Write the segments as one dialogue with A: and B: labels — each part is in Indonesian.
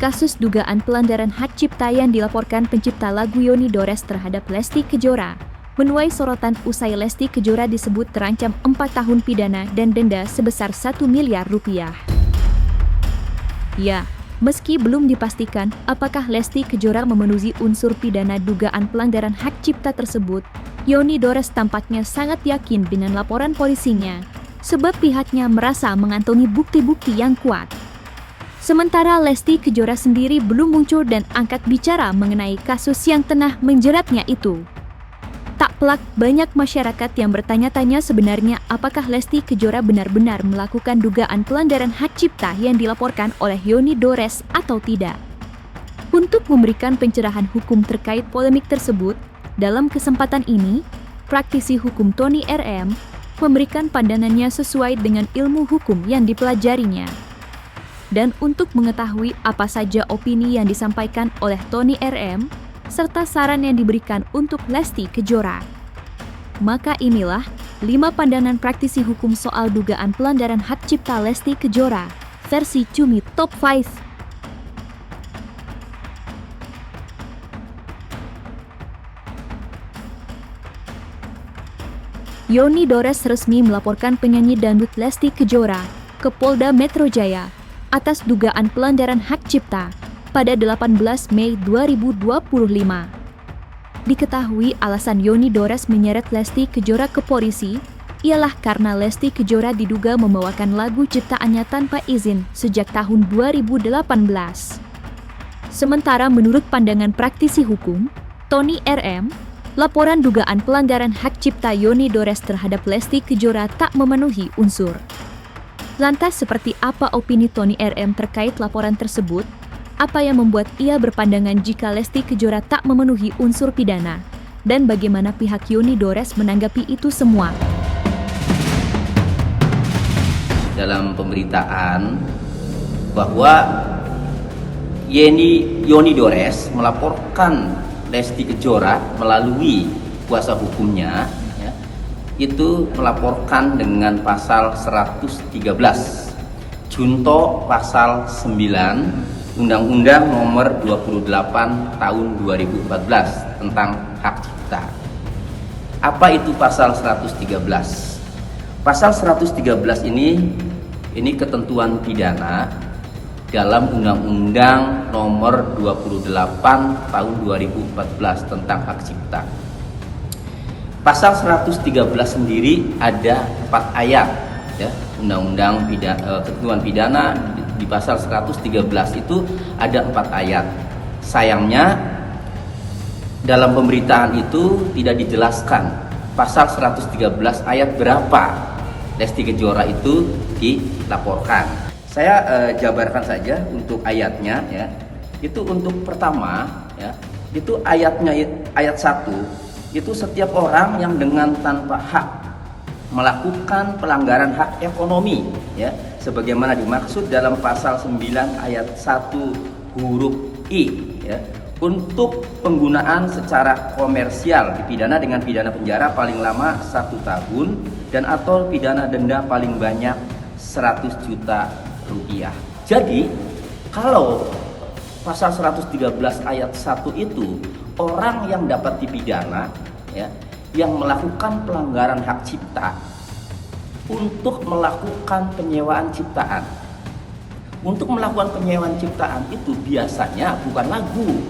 A: kasus dugaan pelanggaran hak cipta yang dilaporkan pencipta lagu Yoni Dores terhadap Lesti Kejora menuai sorotan usai Lesti Kejora disebut terancam 4 tahun pidana dan denda sebesar 1 miliar rupiah. Ya, meski belum dipastikan apakah Lesti Kejora memenuhi unsur pidana dugaan pelanggaran hak cipta tersebut, Yoni Dores tampaknya sangat yakin dengan laporan polisinya, sebab pihaknya merasa mengantongi bukti-bukti yang kuat. Sementara Lesti Kejora sendiri belum muncul dan angkat bicara mengenai kasus yang tengah menjeratnya itu. Tak pelak banyak masyarakat yang bertanya-tanya sebenarnya apakah Lesti Kejora benar-benar melakukan dugaan pelanggaran hak cipta yang dilaporkan oleh Yoni Dores atau tidak. Untuk memberikan pencerahan hukum terkait polemik tersebut, dalam kesempatan ini, praktisi hukum Tony RM memberikan pandangannya sesuai dengan ilmu hukum yang dipelajarinya. Dan untuk mengetahui apa saja opini yang disampaikan oleh Tony RM, serta saran yang diberikan untuk Lesti Kejora. Maka inilah 5 pandangan praktisi hukum soal dugaan pelanggaran hak cipta Lesti Kejora, versi Cumi Top 5. Yoni Dores resmi melaporkan penyanyi dangdut Lesti Kejora ke Polda Metro Jaya atas dugaan pelanggaran hak cipta pada 18 Mei 2025. Diketahui alasan Yoni Dores menyeret Lesti Kejora ke polisi ialah karena Lesti Kejora diduga membawakan lagu ciptaannya tanpa izin sejak tahun 2018. Sementara menurut pandangan praktisi hukum, Tony RM, laporan dugaan pelanggaran hak cipta Yoni Dores terhadap Lesti Kejora tak memenuhi unsur. Lantas seperti apa opini Tony RM terkait laporan tersebut? Apa yang membuat ia berpandangan jika Lesti Kejora tak memenuhi unsur pidana? Dan bagaimana pihak Yoni Dores menanggapi itu semua?
B: Dalam pemberitaan bahwa Yoni Dores melaporkan Lesti Kejora melalui kuasa hukumnya, itu melaporkan dengan pasal 113 junto pasal 9 Undang-Undang Nomor 28 Tahun 2014 tentang hak cipta. Apa itu pasal 113? Pasal 113 ini ketentuan pidana dalam Undang-Undang Nomor 28 Tahun 2014 tentang hak cipta. Pasal 113 sendiri ada 4 ayat, ya. Undang-Undang ketentuan pidana di pasal 113 itu ada 4 ayat. Sayangnya dalam pemberitaan itu tidak dijelaskan pasal 113 ayat berapa Lesti Kejora itu dilaporkan. Saya jabarkan saja untuk ayatnya, ya. Itu untuk pertama, ya. Itu ayatnya ayat 1. Itu setiap orang yang dengan tanpa hak melakukan pelanggaran hak ekonomi, ya, sebagaimana dimaksud dalam pasal 9 ayat 1 huruf I, ya, untuk penggunaan secara komersial dipidana dengan pidana penjara paling lama 1 tahun dan atau pidana denda paling banyak 100 juta rupiah. Jadi kalau pasal 113 ayat 1 itu orang yang dapat dipidana, ya, yang melakukan pelanggaran hak cipta untuk melakukan penyewaan ciptaan. Untuk melakukan penyewaan ciptaan itu biasanya bukan lagu,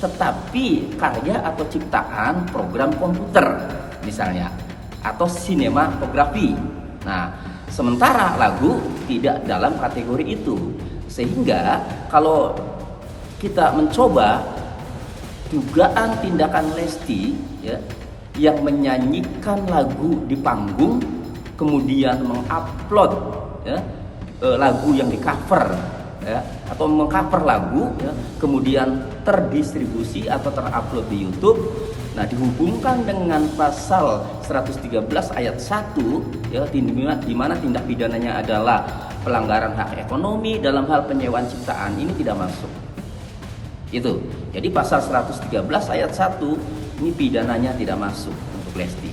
B: tetapi karya atau ciptaan program komputer misalnya, atau sinematografi. Nah, sementara lagu tidak dalam kategori itu. Sehingga kalau kita mencoba dugaan tindakan Lesti, ya, yang menyanyikan lagu di panggung kemudian mengupload, ya, lagu yang di cover, ya, atau mengcover lagu, ya, kemudian terdistribusi atau terupload di YouTube. Nah, dihubungkan dengan pasal 113 ayat 1, ya, di mana tindak pidananya adalah pelanggaran hak ekonomi dalam hal penyewaan ciptaan, ini tidak masuk. Itu. Jadi pasal 113 ayat 1 ini pidananya tidak masuk untuk Lesti.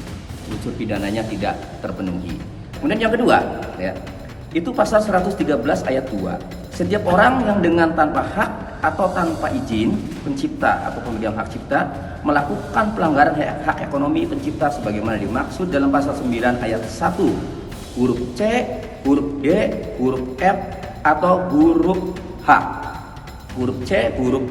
B: Unsur pidananya tidak terpenuhi. Kemudian yang kedua, ya, itu pasal 113 ayat 2. Setiap orang yang dengan tanpa hak atau tanpa izin pencipta atau pemegang hak cipta melakukan pelanggaran hak ekonomi pencipta sebagaimana dimaksud dalam pasal 9 ayat 1 huruf C, huruf D, huruf F atau huruf H. Huruf C, huruf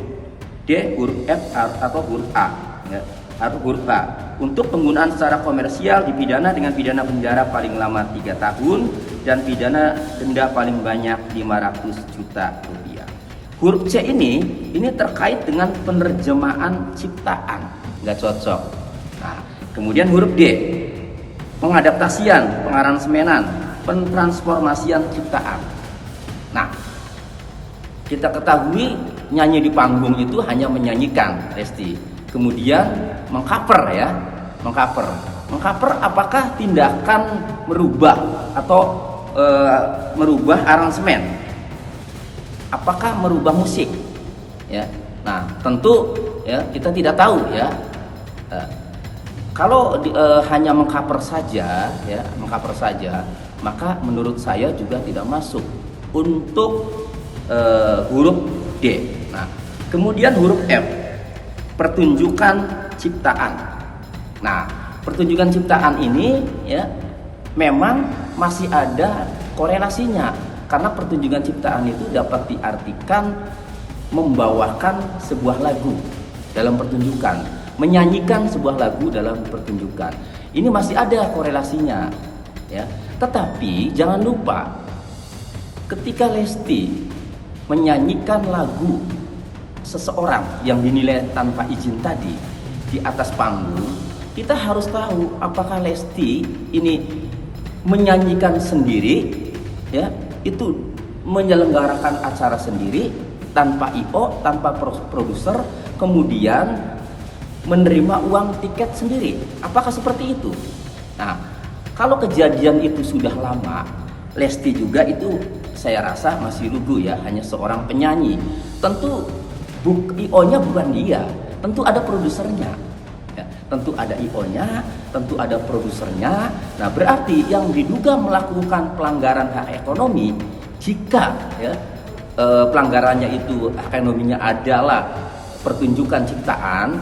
B: D, huruf F atau huruf A, ya, atau huruf H. Untuk penggunaan secara komersial dipidana dengan pidana penjara paling lama 3 tahun dan pidana denda paling banyak 500 juta rupiah. Huruf C ini terkait dengan penerjemahan ciptaan, nggak cocok. Nah, kemudian huruf D, pengadaptasian, pengaransemenan, pentransformasian ciptaan. Nah, kita ketahui nyanyi di panggung itu hanya menyanyikan, Lesti. Kemudian mengcover ya, mengcover apakah tindakan merubah atau merubah aransemen? Apakah merubah musik? Ya, nah tentu ya kita tidak tahu ya. Kalau hanya mengcover saja, ya mengcover saja, maka menurut saya juga tidak masuk untuk huruf D. Nah, kemudian huruf F, pertunjukan ciptaan. Nah, pertunjukan ciptaan ini ya memang masih ada korelasinya karena pertunjukan ciptaan itu dapat diartikan membawakan sebuah lagu dalam pertunjukan, menyanyikan sebuah lagu dalam pertunjukan. Ini masih ada korelasinya ya. Tetapi jangan lupa ketika Lesti menyanyikan lagu seseorang yang dinilai tanpa izin tadi di atas panggung, kita harus tahu apakah Lesti ini menyanyikan sendiri ya, itu menyelenggarakan acara sendiri tanpa IO, tanpa produser, kemudian menerima uang tiket sendiri. Apakah seperti itu? Nah, kalau kejadian itu sudah lama, Lesti juga itu saya rasa masih lugu ya, hanya seorang penyanyi. Tentu IO-nya bukan dia, tentu ada produsernya. Ya, tentu ada IO-nya, tentu ada produsernya. Nah, berarti yang diduga melakukan pelanggaran hak ekonomi, jika ya, pelanggarannya itu hak ekonominya adalah pertunjukan ciptaan,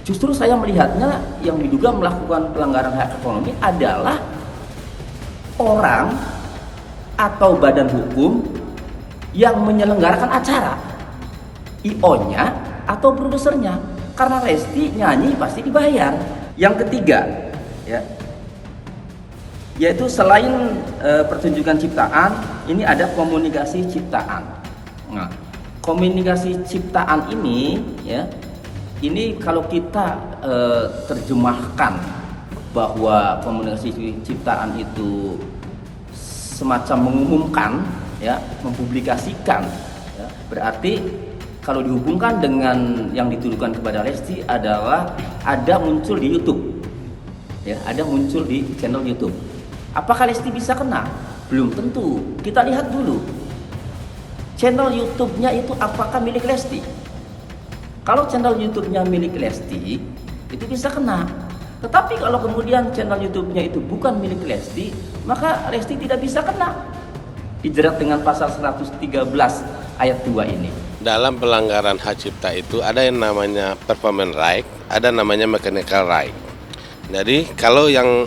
B: justru saya melihatnya yang diduga melakukan pelanggaran hak ekonomi adalah orang atau badan hukum yang menyelenggarakan acara, IO-nya atau produsernya. Karena Lesti nyanyi pasti dibayar. Yang ketiga ya, yaitu selain pertunjukan ciptaan, ini ada komunikasi ciptaan. Nah, komunikasi ciptaan ini ya, ini kalau kita terjemahkan bahwa komunikasi ciptaan itu semacam mengumumkan ya, mempublikasikan ya, berarti kalau dihubungkan dengan yang dituduhkan kepada Lesti adalah ada muncul di YouTube ya, ada muncul di channel YouTube. Apakah Lesti bisa kena? Belum tentu. Kita lihat dulu channel YouTube-nya itu apakah milik Lesti. Kalau channel YouTube-nya milik Lesti, itu bisa kena. Tetapi kalau kemudian channel YouTube-nya itu bukan milik Lesti, maka Lesti tidak bisa kena dijerat dengan pasal 113 ayat 2 ini.
C: Dalam pelanggaran hak cipta itu ada yang namanya performance right, ada namanya mechanical right. Jadi kalau yang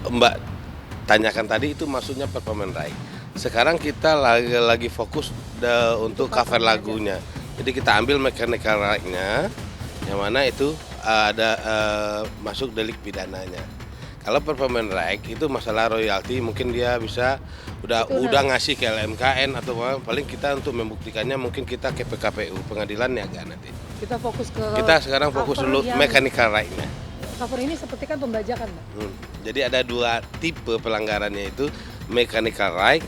C: Mbak tanyakan tadi itu maksudnya performance right. Sekarang kita lagi fokus untuk cover lagunya. Jadi kita ambil mechanical right-nya, yang mana itu ada masuk delik pidananya. Kalau performance right itu masalah royalti, mungkin dia bisa udah ngasih ke LMKN atau paling kita untuk membuktikannya mungkin kita ke PKPU, pengadilan niaga nanti. Kita sekarang fokus dulu mechanical right-nya.
D: Cover ini seperti kan pembajakan, Mbak.
C: Jadi ada dua tipe pelanggarannya, itu mechanical right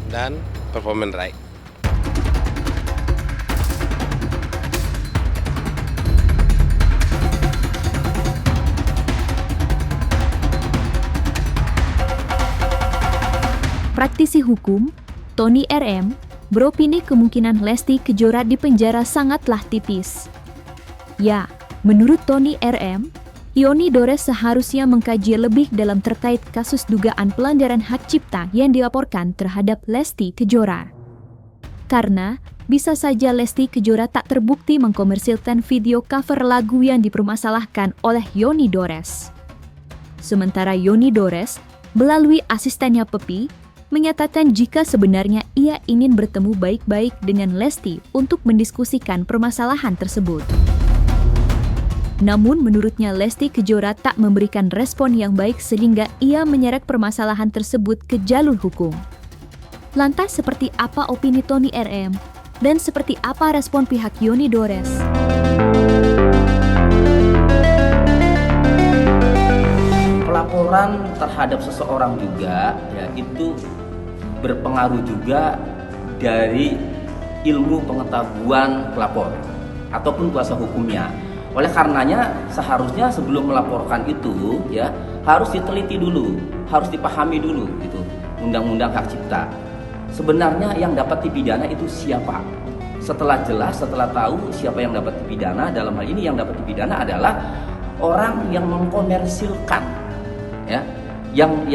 C: dan performance right.
A: Praktisi hukum, Tony RM, beropini kemungkinan Lesti Kejora dipenjara sangatlah tipis. Ya, menurut Tony RM, Yoni Dores seharusnya mengkaji lebih dalam terkait kasus dugaan pelanggaran hak cipta yang dilaporkan terhadap Lesti Kejora. Karena bisa saja Lesti Kejora tak terbukti mengkomersilkan video cover lagu yang dipermasalahkan oleh Yoni Dores. Sementara Yoni Dores, melalui asistennya Pepi, menyatakan jika sebenarnya ia ingin bertemu baik-baik dengan Lesti untuk mendiskusikan permasalahan tersebut. Namun menurutnya Lesti Kejora tak memberikan respon yang baik sehingga ia menyeret permasalahan tersebut ke jalur hukum. Lantas seperti apa opini Tony RM? Dan seperti apa respon pihak Yoni Dores?
B: Pelaporan terhadap seseorang juga ya itu berpengaruh juga dari ilmu pengetahuan pelapor ataupun kuasa hukumnya. Oleh karenanya seharusnya sebelum melaporkan itu ya harus diteliti dulu, harus dipahami dulu gitu undang-undang hak cipta. Sebenarnya yang dapat dipidana itu siapa? Setelah jelas, setelah tahu siapa yang dapat dipidana, dalam hal ini yang dapat dipidana adalah orang yang mengkomersilkan, ya, yang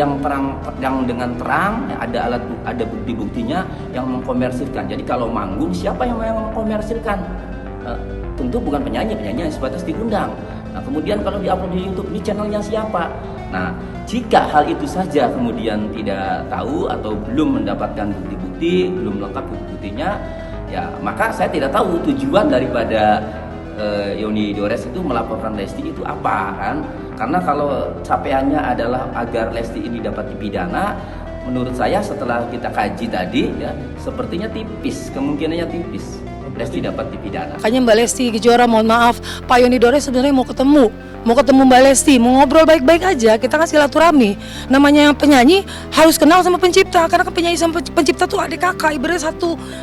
B: dengan terang, ya, ada bukti-buktinya yang mengkomersilkan. Jadi kalau manggung, siapa yang mengkomersilkan? Tentu bukan penyanyi yang sebatas diundang. Nah, kemudian kalau diupload di YouTube, ini channelnya siapa? Nah, jika hal itu saja kemudian tidak tahu atau belum mendapatkan bukti-bukti, belum lengkap bukti-buktinya, ya maka saya tidak tahu tujuan daripada Yoni Dores itu melaporkan Lesti itu apa kan? Karena kalau capaiannya adalah agar Lesti ini dapat dipidana, menurut saya setelah kita kaji tadi, ya sepertinya tipis, kemungkinannya tipis. Lesti dapat dipidana.
D: Makanya Mbak Lesti Kejora, mohon maaf, Pak Yoni Dores sebenarnya mau ketemu Mbak Lesti, mau ngobrol baik-baik aja, kita kan silaturahmi. Namanya yang penyanyi harus kenal sama pencipta, karena kan penyanyi sama pencipta tuh adik kakak, ibaratnya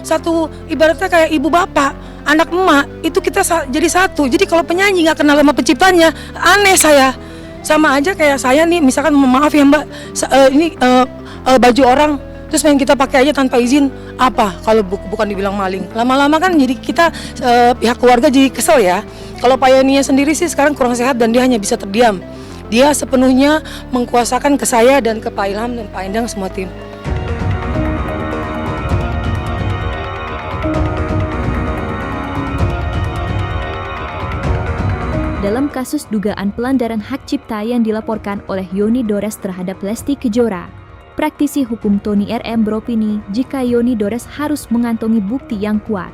D: satu ibaratnya kayak ibu bapak, anak emak, itu kita jadi satu. Jadi kalau penyanyi nggak kenal sama penciptanya, aneh saya. Sama aja kayak saya nih, misalkan maaf ya Mbak, ini baju orang terus pengen kita pakai aja tanpa izin, apa kalau bukan dibilang maling. Lama-lama kan jadi kita pihak keluarga jadi kesel ya. Kalau Pak Yoninya sendiri sih sekarang kurang sehat dan dia hanya bisa terdiam. Dia sepenuhnya mengkuasakan ke saya dan ke Pak Ilham dan Pak Endang semua tim.
A: Dalam kasus dugaan pelanggaran hak cipta yang dilaporkan oleh Yoni Dores terhadap Lesti Kejora, praktisi hukum Tony RM beropini jika Yoni Dores harus mengantongi bukti yang kuat.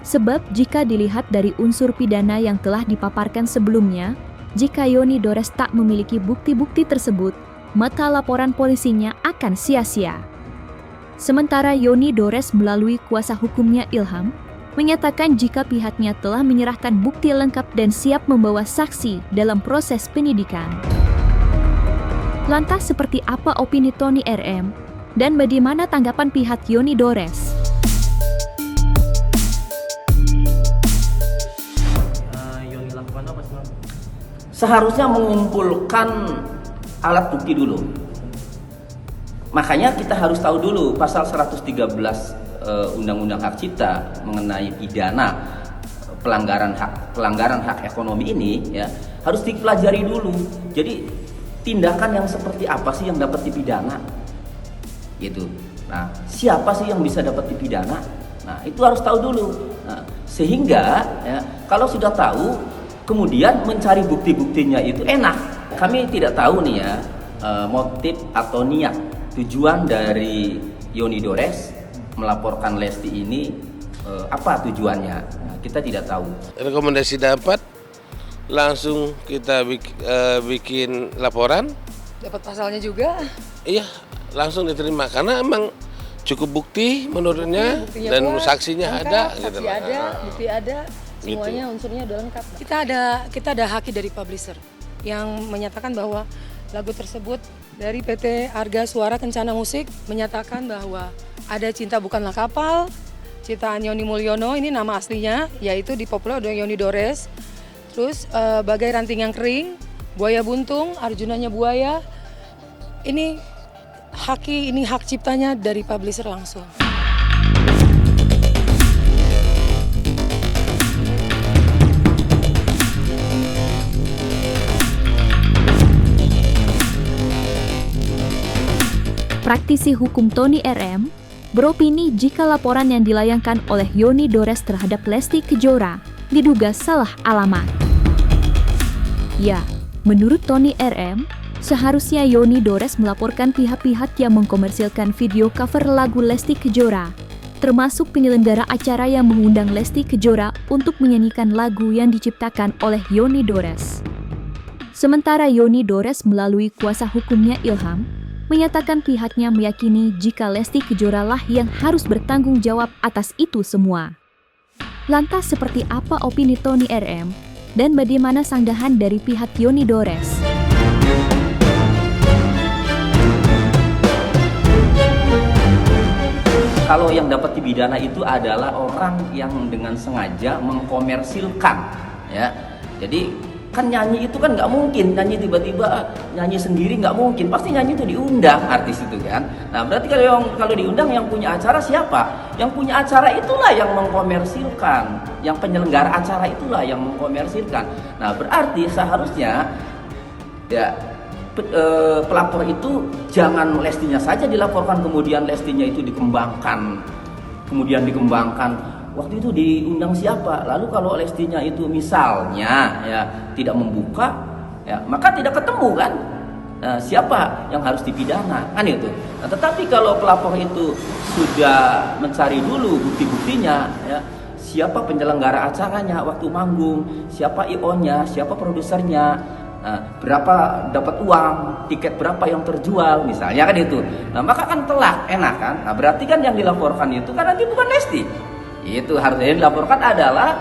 A: Sebab jika dilihat dari unsur pidana yang telah dipaparkan sebelumnya, jika Yoni Dores tak memiliki bukti-bukti tersebut, maka laporan polisinya akan sia-sia. Sementara Yoni Dores melalui kuasa hukumnya Ilham, menyatakan jika pihaknya telah menyerahkan bukti lengkap dan siap membawa saksi dalam proses penyidikan. Lantas seperti apa opini Tony RM? Dan bagaimana tanggapan pihak Yoni Dores?
E: Yoni lakukan apa sih?
B: Seharusnya mengumpulkan alat bukti dulu. Makanya kita harus tahu dulu pasal 113 Undang-Undang Hak Cipta mengenai pidana pelanggaran hak ekonomi ini ya harus dipelajari dulu. Jadi tindakan yang seperti apa sih yang dapat dipidana? Gitu. Nah, siapa sih yang bisa dapat dipidana? Nah, itu harus tahu dulu. Nah, sehingga ya, kalau sudah tahu, kemudian mencari bukti-buktinya itu enak. Kami tidak tahu nih ya motif atau niat, tujuan dari Yoni Dores melaporkan Lesti ini apa tujuannya? Nah, kita tidak tahu.
C: Rekomendasi dapat, langsung kita bikin laporan.
D: Dapat pasalnya juga.
C: Iya, langsung diterima karena emang cukup bukti menurutnya dan saksinya
D: lengkap,
C: ada.
D: saksi
C: gitu
D: ada, bukti ada, semuanya unsurnya udah lengkap. Kita ada haki dari publisher yang menyatakan bahwa lagu tersebut dari PT Arga Suara Kencana Musik menyatakan bahwa ada Cinta Bukanlah Kapal, ciptaan Yoni Mulyono, ini nama aslinya, yaitu dipopuler oleh Yoni Dores. Terus Bagai Ranting Yang Kering, Buaya Buntung, Arjunanya Buaya. Ini hak ciptanya dari publisher langsung.
A: Praktisi hukum Tony RM beropini jika laporan yang dilayangkan oleh Yoni Dores terhadap Lesti Kejora diduga salah alamat. Ya, menurut Tony RM, seharusnya Yoni Dores melaporkan pihak-pihak yang mengkomersilkan video cover lagu Lesti Kejora, termasuk penyelenggara acara yang mengundang Lesti Kejora untuk menyanyikan lagu yang diciptakan oleh Yoni Dores. Sementara Yoni Dores melalui kuasa hukumnya Ilham, menyatakan pihaknya meyakini jika Lesti Kejora lah yang harus bertanggung jawab atas itu semua. Lantas seperti apa opini Tony RM dan bagaimana sanggahan dari pihak Yoni Dores?
B: Kalau yang dapat dipidana itu adalah orang yang dengan sengaja mengkomersilkan, ya. Jadi kan nyanyi itu kan nggak mungkin nyanyi tiba-tiba nyanyi sendiri, nggak mungkin, pasti nyanyi itu diundang artis itu kan. Nah berarti kalau diundang yang punya acara siapa? Yang punya acara itulah yang mengkomersilkan, yang penyelenggara acara itulah yang mengkomersilkan. Nah berarti seharusnya ya pelapor itu jangan Lestinya saja dilaporkan, kemudian Lestinya itu dikembangkan, waktu itu diundang siapa, lalu kalau Lestinya itu misalnya ya tidak membuka, ya maka tidak ketemu kan siapa yang harus dipidana kan itu. Nah, tetapi kalau pelapor itu sudah mencari dulu bukti-buktinya, ya siapa penyelenggara acaranya waktu manggung, siapa IO-nya, siapa produsernya, berapa dapat uang, tiket berapa yang terjual misalnya kan itu. Nah maka kan telak, enak kan. Nah berarti kan yang dilaporkan itu kan nanti bukan Lesti. Itu harusnya yang dilaporkan adalah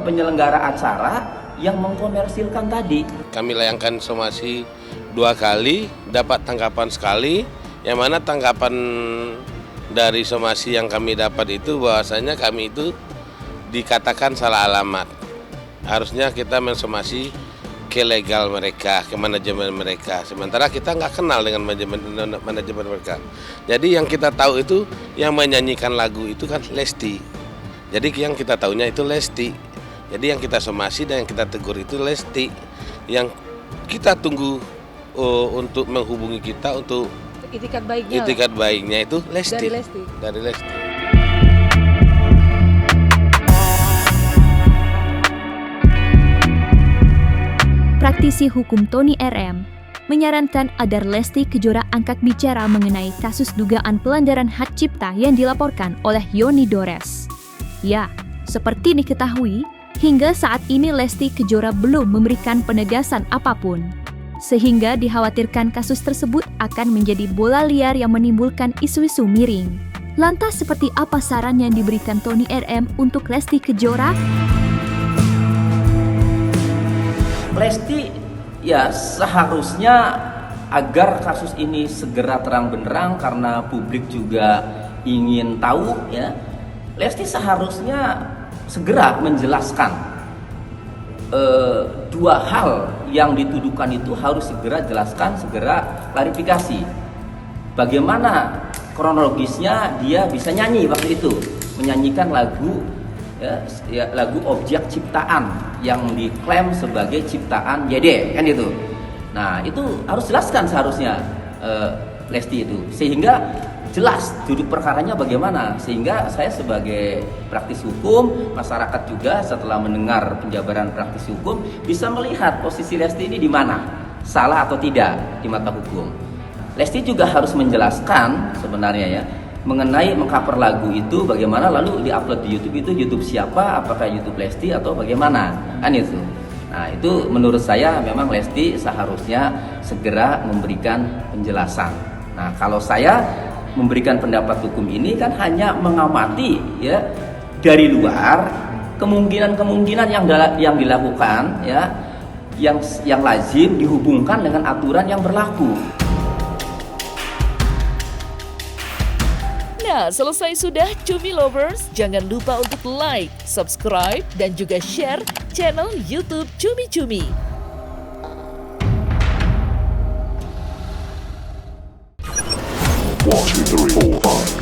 B: penyelenggara acara yang mengkomersilkan tadi.
C: Kami layangkan somasi 2 kali, dapat tanggapan sekali, yang mana tanggapan dari somasi yang kami dapat itu bahwasanya kami itu dikatakan salah alamat. Harusnya kita mensomasi ke legal mereka, ke manajemen mereka. Sementara kita nggak kenal dengan manajemen mereka. Jadi yang kita tahu itu yang menyanyikan lagu itu kan Lesti. Jadi yang kita tahunya itu Lesti. Jadi yang kita somasi dan yang kita tegur itu Lesti. Yang kita tunggu untuk menghubungi kita untuk itikat baiknya itu Lesti. Dari Lesti.
A: Praktisi hukum Tony RM menyarankan agar Lesti Kejora angkat bicara mengenai kasus dugaan pelanggaran hak cipta yang dilaporkan oleh Yoni Dores. Ya, seperti diketahui, hingga saat ini Lesti Kejora belum memberikan penegasan apapun, sehingga dikhawatirkan kasus tersebut akan menjadi bola liar yang menimbulkan isu-isu miring. Lantas seperti apa saran yang diberikan Tony RM untuk Lesti Kejora?
B: Lesti ya seharusnya agar kasus ini segera terang benderang karena publik juga ingin tahu, ya. Lesti seharusnya segera menjelaskan 2 hal yang dituduhkan itu, harus segera jelaskan, segera klarifikasi. Bagaimana kronologisnya dia bisa nyanyi waktu itu, menyanyikan lagu lagu objek ciptaan yang diklaim sebagai ciptaan YD kan itu. Nah itu harus jelaskan seharusnya Lesti itu, sehingga jelas duduk perkaranya bagaimana, sehingga saya sebagai praktisi hukum, masyarakat juga setelah mendengar penjabaran praktisi hukum bisa melihat posisi Lesti ini di mana, salah atau tidak di mata hukum. Lesti juga harus menjelaskan sebenarnya ya mengenai mengcover lagu itu bagaimana, lalu diupload di YouTube itu YouTube siapa, apakah YouTube Lesti atau bagaimana kan itu. Nah itu menurut saya memang Lesti seharusnya segera memberikan penjelasan. Nah kalau saya memberikan pendapat hukum ini kan hanya mengamati ya dari luar kemungkinan-kemungkinan yang dilakukan ya yang lazim dihubungkan dengan aturan yang berlaku.
F: Nah, selesai sudah Cumi Lovers. Jangan lupa untuk like, subscribe, dan juga share channel YouTube Cumi Cumi.
G: 1, 2, 3, 4, 5